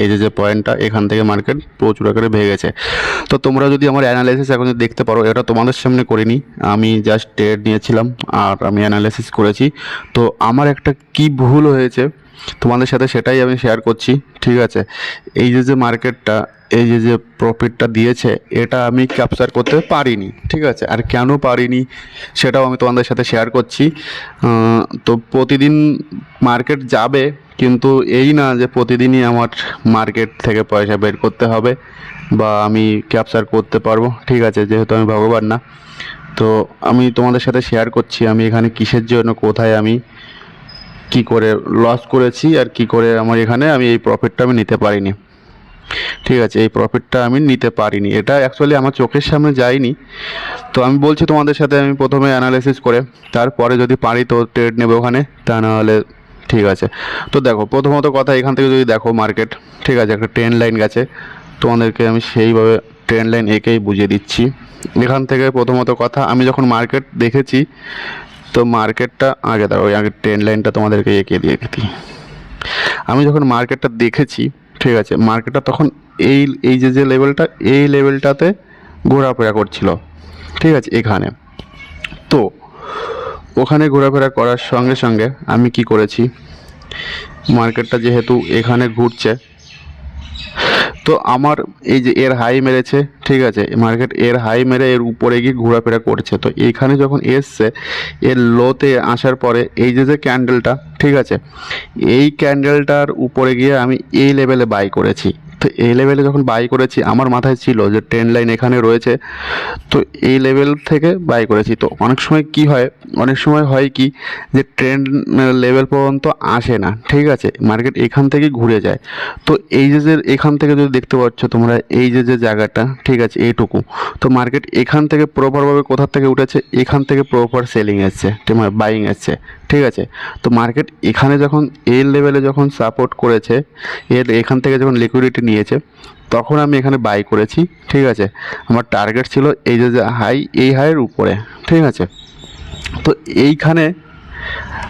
এই যে পয়েন্টটা, এখান থেকে মার্কেট প্রচুর আকারে ভেঙেছে। তো তোমরা যদি আমার অ্যানালাইসিস এখন যদি দেখতে পারো, এটা তোমাদের সামনে করিনি, আমি জাস্ট ট্রেড নিয়েছিলাম আর আমি অ্যানালাইসিস করেছি। তো আমার একটা কি ভুল হয়েছে তোমাদের সাথে সেটাই আমি শেয়ার করছি। ঠিক আছে, এই যে মার্কেটটা, এই যে প্রফিটটা দিয়েছে, এটা আমি ক্যাপচার করতে পারিনি। ঠিক আছে, আর কেন পারিনি সেটাও আমি তোমাদের সাথে শেয়ার করছি। তো প্রতিদিন মার্কেট যাবে, কিন্তু এই না যে প্রতিদিনই আমার মার্কেট থেকে পয়সা বের করতে হবে বা আমি ক্যাপচার করতে পারবো। ঠিক আছে, যেহেতু আমি ভগবান না। তো আমি তোমাদের সাথে শেয়ার করছি আমি এখানে কিসের জন্য, কোথায় আমি কি করে লস করেছি, আর কি করে আমার এখানে আমি এই প্রফিটটা আমি নিতে পারিনি। ঠিক আছে, এই প্রফিটটা আমি নিতে পারিনি, এটা অ্যাকচুয়ালি আমার চোখের সামনে যায়নি। তো আমি বলছি তোমাদের সাথে, আমি প্রথমে অ্যানালাইসিস করে তারপরে যদি পারি তো ট্রেড নেবে ওখানে, তা নাহলে ঠিক আছে। তো দেখো, প্রথমত কথা, এখান থেকে যদি দেখো মার্কেট, ঠিক আছে, একটা ট্রেন্ড লাইন গেছে, তোমাদেরকে আমি সেইভাবে ট্রেন্ড লাইন এঁকেই বুঝিয়ে দিচ্ছি। এখান থেকে প্রথমত কথা, আমি যখন মার্কেট দেখেছি, তো মার্কেটটা আগে দাঁড়ো, আগে ট্রেন্ড লাইনটা তোমাদেরকে এঁকে দিয়ে দিই। আমি যখন মার্কেটটা দেখেছি, ঠিক আছে, মার্কেটটা তখন এই এই যে লেভেলটা, এই লেভেলটাতে ঘোরাফেরা করছিল। ঠিক আছে, এখানে। তো ওখানে ঘোরাফেরা করার সঙ্গে সঙ্গে আমি কি করেছি, মার্কেটটা যেহেতু এখানে ঘুরছে, তো আমার এই যে এর হাই মেরেছে, ঠিক আছে, মার্কেট এর হাই মেরে এর উপরে গিয়ে ঘোরাফেরা করছে। তো এখানে যখন এসছে, এর লোতে আসার পরে এই যে ক্যান্ডেলটা, ঠিক আছে, এই ক্যান্ডেলটার উপরে গিয়ে আমি এই লেভেলে বাই করেছি। তো এই লেভেলে যখন বাই করেছি, আমার মাথায় ছিল যে ট্রেন্ড লাইন এখানে রয়েছে, তো এই লেভেল থেকে বাই করেছি। তো অনেক সময় কি হয়, অনেক সময় হয় কি, যে ট্রেন্ড লেভেল পর্যন্ত আসে না। ঠিক আছে, মার্কেট এখান থেকে ঘুরে যায়। তো এই যে এখান থেকে যদি দেখতে পাচ্ছ তোমরা, এই যে জায়গাটা, ঠিক আছে, এইটুকু, তো মার্কেট এখান থেকে প্রপারভাবে কোথা থেকে উঠেছে, এখান থেকে প্রপার সেলিং এসছে, ঠিক আছে, বাইং এসছে। ঠিক আছে, তো মার্কেট এখানে যখন এই লেভেলে যখন সাপোর্ট করেছে, এর এখান থেকে যখন লিকুইডিটি নিয়েছে, তখন আমি এখানে বাই করেছি। ঠিক আছে, আমার টার্গেট ছিল এই যে হাই, এই হাইয়ের উপরে। ঠিক আছে, তো এইখানে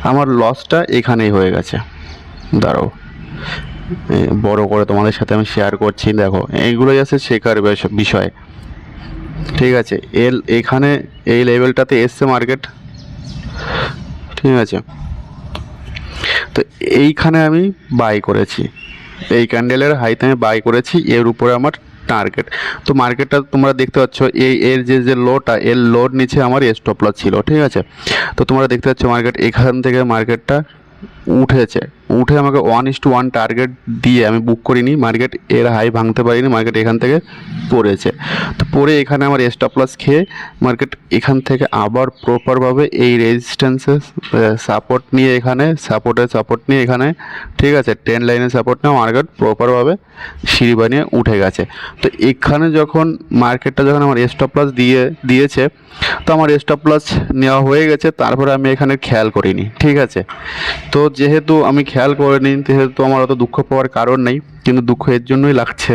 আমার লসটা এখানেই হয়ে গেছে। দাঁড়াও, বড় করে তোমাদের সাথে আমি শেয়ার করছি। দেখো, এইগুলোই আছে শেখার বিষয়। ঠিক আছে, এখানে এই লেভেলটাতে এসছে মার্কেট। ঠিক আছে, তো এইখানে আমি বাই করেছি, এই ক্যান্ডেলের হাইতে আমি বাই করেছি, এর উপরে আমার টার্গেট। তো মার্কেটটা তোমরা দেখতে পাচ্ছ, এর যে লোটা, এর লোর নিচে আমার স্টপ লস ছিল। ঠিক আছে, তো তোমরা দেখতে পাচ্ছ মার্কেট এখান থেকে মার্কেটটা উঠেছে, উঠে আমাকে 1:1 টার্গেট দিয়ে আমি বুক করিনি, মার্কেট এর হাই ভাঙতে পারিনি, মার্কেট এখান থেকে পড়েছে। তো পরে এখানে আমার স্টপ লস খেয়ে মার্কেট এখান থেকে আবার প্রপারভাবে এই রেজিস্ট্যান্সের সাপোর্ট নিয়ে, এখানে সাপোর্ট নিয়ে এখানে, ঠিক আছে, ট্রেন্ড লাইনের সাপোর্ট নিয়ে মার্কেট প্রপারভাবে সিঁড়ি বানিয়ে উঠে গেছে। তো এখানে যখন মার্কেটটা যখন আমার স্টপ লস দিয়েছে, তো আমার স্টপ লস নেওয়া হয়ে গেছে, তারপরে আমি এখানে খেয়াল করিনি। ঠিক আছে, তো যেহেতু আমি খেয়াল করিনি, সেহেতু আমার অত দুঃখ পাওয়ার কারণ নেই, কিন্তু দুঃখ এর জন্যই লাগছে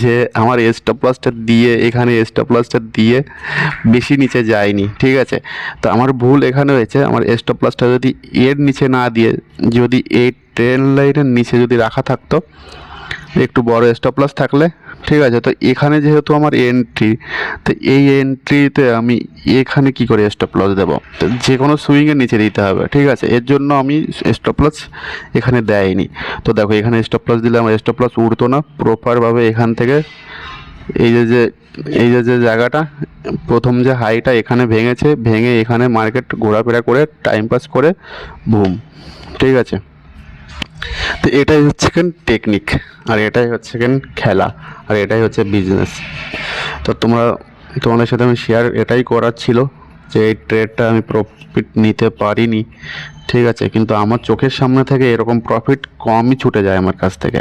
যে আমার স্টপ লসটা দিয়ে, এখানে স্টপ লসটা দিয়ে বেশি নিচে যায়নি। ঠিক আছে, তো আমার ভুল এখানে হয়েছে, আমার স্টপ লসটা যদি এর নিচে না দিয়ে, যদি এই ট্রেন লাইনের নিচে যদি রাখা থাকতো, একটু বড় স্টপ লস থাকলে, ঠিক আছে, তো এখানে যেহেতু আমার এন্ট্রি, তো এই এন্ট্রিতে আমি এখানে কি করে স্টপ লস দেবো, তো যে কোনো সুইংয়ের নিচে দিতে হবে। ঠিক আছে, এর জন্য আমি স্টপ লস এখানে দেয়নি। তো দেখো, এখানে স্টপ লস দিলে আমার স্টপ লস উঠতো না প্রপারভাবে। এখান থেকে এই যে জায়গাটা, প্রথম যে হাইটা এখানে ভেঙেছে, ভেঙে এখানে মার্কেট ঘোরাফেরা করে টাইম পাস করে বুম। ঠিক আছে, তো এটাই হচ্ছে টেকনিক, আর এটাই হচ্ছে খেলা, আর এটাই হচ্ছে বিজনেস। তো তোমাদের সাথে আমি শেয়ার এটাই করার ছিল, যে এই ট্রেডটা আমি প্রফিট নিতে পারিনি। ঠিক আছে, কিন্তু আমার চোখের সামনে থেকে এরকম প্রফিট কমই ছুটে যায় আমার কাছ থেকে।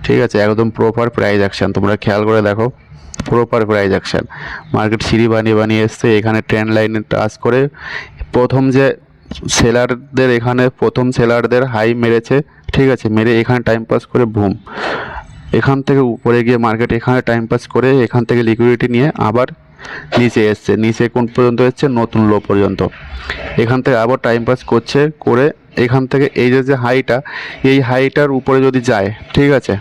ঠিক আছে, একদম প্রপার প্রাইস অ্যাকশন, তোমরা খেয়াল করে দেখো, প্রপার প্রাইস অ্যাকশন। মার্কেট সিঁড়ি বানিয়ে বানিয়ে এসছে, এখানে ট্রেন্ড লাইনে টাচ করে প্রথম যে সেলারদের, এখানে প্রথম সেলারদের হাই মেরেছে। ঠিক আছে, মেরে এখানে টাইম পাস করে বুম, এখান থেকে উপরে গিয়ে মার্কেট এখানে টাইম পাস করে এখান থেকে লিকুইডিটি নিয়ে আবার নিচে এসছে। নিচে কোন পর্যন্ত এসছে, নতুন লো পর্যন্ত। এখান থেকে আবার টাইম পাস করছে, করে এখান থেকে এই যে হাইটা, এই হাইটার উপরে যদি যায়, ঠিক আছে,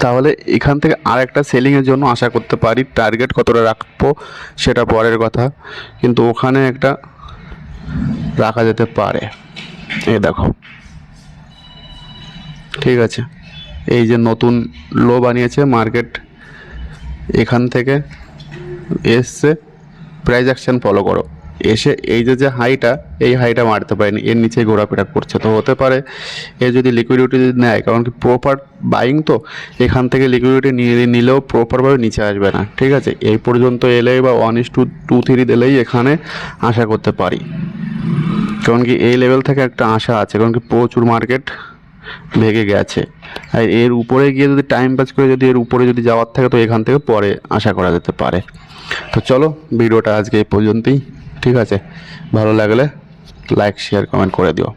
তাহলে এখান থেকে আরেকটা সেলিংয়ের জন্য আশা করতে পারি। টার্গেট কতটা রাখবো সেটা পরের কথা, কিন্তু ওখানে একটা রাখা যেতে পারে। এই দেখো, ঠিক আছে, এই যে নতুন লো বানিয়েছে মার্কেট, এখান থেকে এসছে, প্রাইস অ্যাকশন ফলো করো, এসে এই যে হাইটা, এই হাইটা মারতে পারেনি, এর নিচে ঘোরাফেরা করছে। তো হতে পারে এ যদি লিকুইডিটি যদি নেয়, কারণ কি প্রপার বাইং, তো এখান থেকে লিকুইডিটি নিলেও প্রপারভাবে নিচে আসবে না, ঠিক আছে। এই পর্যন্ত এলেই বা 1:2-3 দিলেই এখানে আশা করতে পারি, কারণ কি এই লেভেল থেকে একটা আশা আছে, কারণ কি প্রচুর মার্কেট ভেঙে গেছে। আর এর উপরে গিয়ে যদি টাইম পাস করে যদি এর উপরে যদি যাওয়ার থাকে, তো এখান থেকে পরে আশা করা যেতে পারে। তো চলো, ভিডিওটা আজকে এই পর্যন্তই, ঠিক আছে। ভালো লাগলে লাইক শেয়ার কমেন্ট করে দিও।